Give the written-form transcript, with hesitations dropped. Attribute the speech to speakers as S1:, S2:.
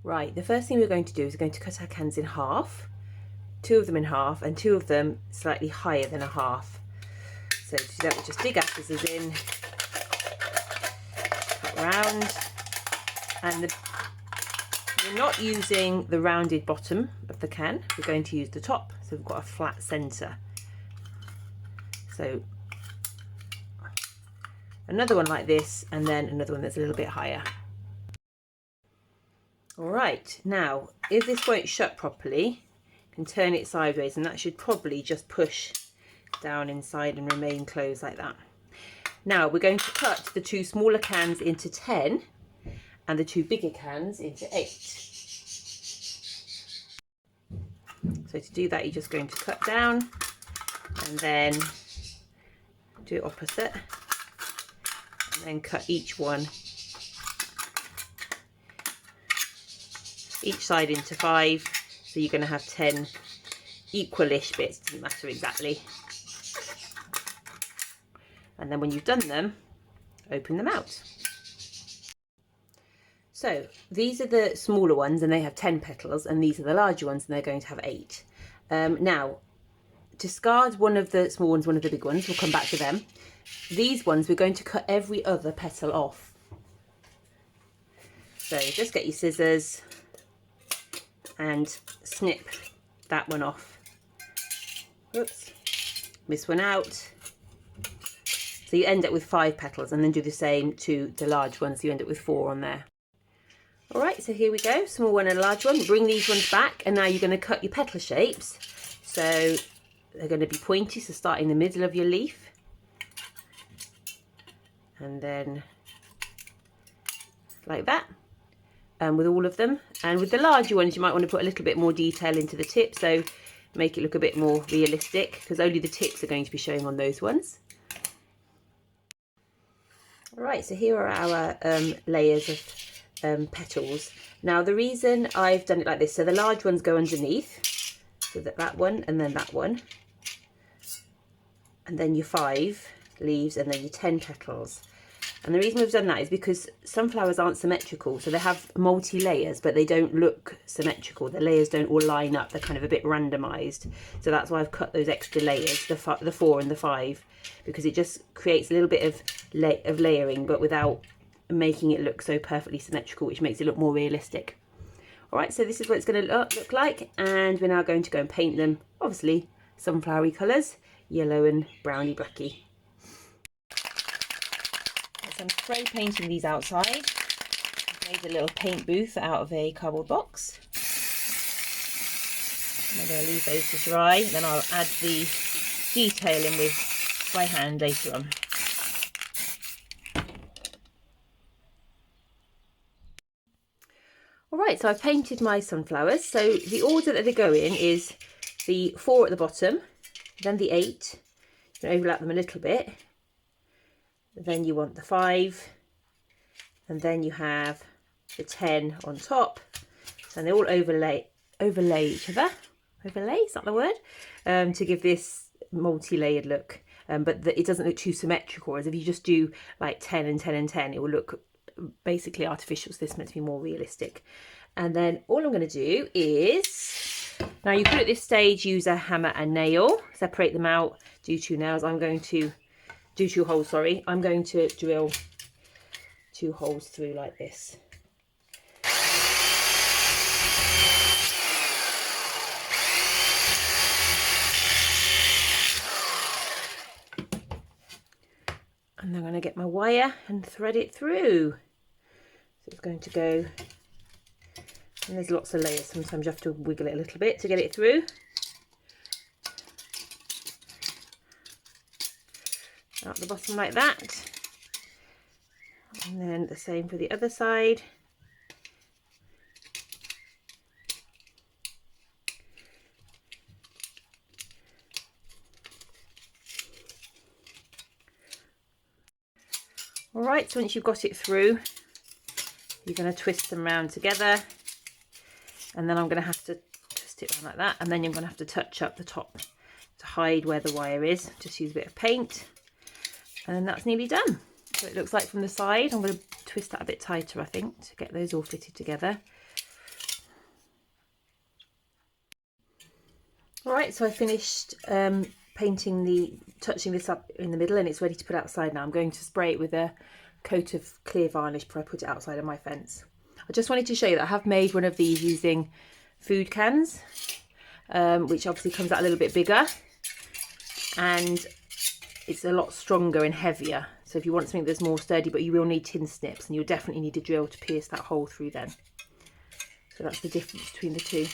S1: Right, the first thing we're going to do is we're going to cut our cans in half, 2 of them in half and 2 of them slightly higher than a half. So to do that, we'll just dig our scissors in, cut round, and we're not using the rounded bottom of the can, we're going to use the top, so we've got a flat centre. So another one like this, and then another one that's a little bit higher. Alright, now if this won't shut properly, you can turn it sideways and that should probably just push down inside and remain closed like that. Now we're going to cut the 2 smaller cans into 10 and the 2 bigger cans into 8. So to do that, you're just going to cut down and then do it opposite, and then cut each side into 5, so you're going to have 10 equalish bits, doesn't matter exactly. And then when you've done them, open them out. So these are the smaller ones and they have 10 petals, and these are the larger ones and they're going to have 8. Now discard one of the small ones, one of the big ones, we'll come back to them. These ones we're going to cut every other petal off. So just get your scissors and snip that one off. Oops, miss one out. So you end up with 5 petals, and then do the same to the large ones, so you end up with 4 on there. Alright, so here we go, small one and a large one. Bring these ones back, and now you're going to cut your petal shapes. So they're going to be pointy, so start in the middle of your leaf. And then like that. With all of them. And with the larger ones, you might want to put a little bit more detail into the tip, so make it look a bit more realistic, because only the tips are going to be showing on those ones. Alright, so here are our layers of petals. Now the reason I've done it like this, so the large ones go underneath, so that one and then that one, and then your 5 leaves and then your 10 petals. And the reason we've done that is because sunflowers aren't symmetrical, so they have multi-layers, but they don't look symmetrical. The layers don't all line up, they're kind of a bit randomised. So that's why I've cut those extra layers, the 4 and the 5, because it just creates a little bit of layering, but without making it look so perfectly symmetrical, which makes it look more realistic. Alright, so this is what it's going to look like, and we're now going to go and paint them, obviously, sunflowery colours, yellow and browny blacky. I'm spray painting these outside. I've made a little paint booth out of a cardboard box. I'm going to leave those to dry, then I'll add the detail in with by hand later on. Alright, so I've painted my sunflowers. So the order that they go in is the 4 at the bottom, then the 8, you can overlap them a little bit. Then you want the 5, and then you have the 10 on top, and they all overlay each other. Overlay, is that the word? To give this multi-layered look, but it doesn't look too symmetrical, as if you just do like 10 and 10 and 10, it will look basically artificial, so this is meant to be more realistic. And then all I'm going to do is, now you could at this stage use a hammer and nail, separate them out, do 2 nails. I'm going to do 2 holes, sorry. I'm going to drill 2 holes through like this. And I'm going to get my wire and thread it through. So it's going to go, and there's lots of layers, sometimes you have to wiggle it a little bit to get it through. Out the bottom like that, and then the same for the other side. Alright, so once you've got it through, you're going to twist them round together, and then I'm going to have to twist it around like that, and then you're going to have to touch up the top to hide where the wire is. Just use a bit of paint. And then that's nearly done. So it looks like from the side. I'm going to twist that a bit tighter, I think, to get those all fitted together. All right, so I finished touching this up in the middle, and it's ready to put outside now. I'm going to spray it with a coat of clear varnish before I put it outside on my fence. I just wanted to show you that I have made one of these using food cans, which obviously comes out a little bit bigger, and it's a lot stronger and heavier. So if you want something that's more sturdy, but you will need tin snips, and you'll definitely need a drill to pierce that hole through then. So that's the difference between the two.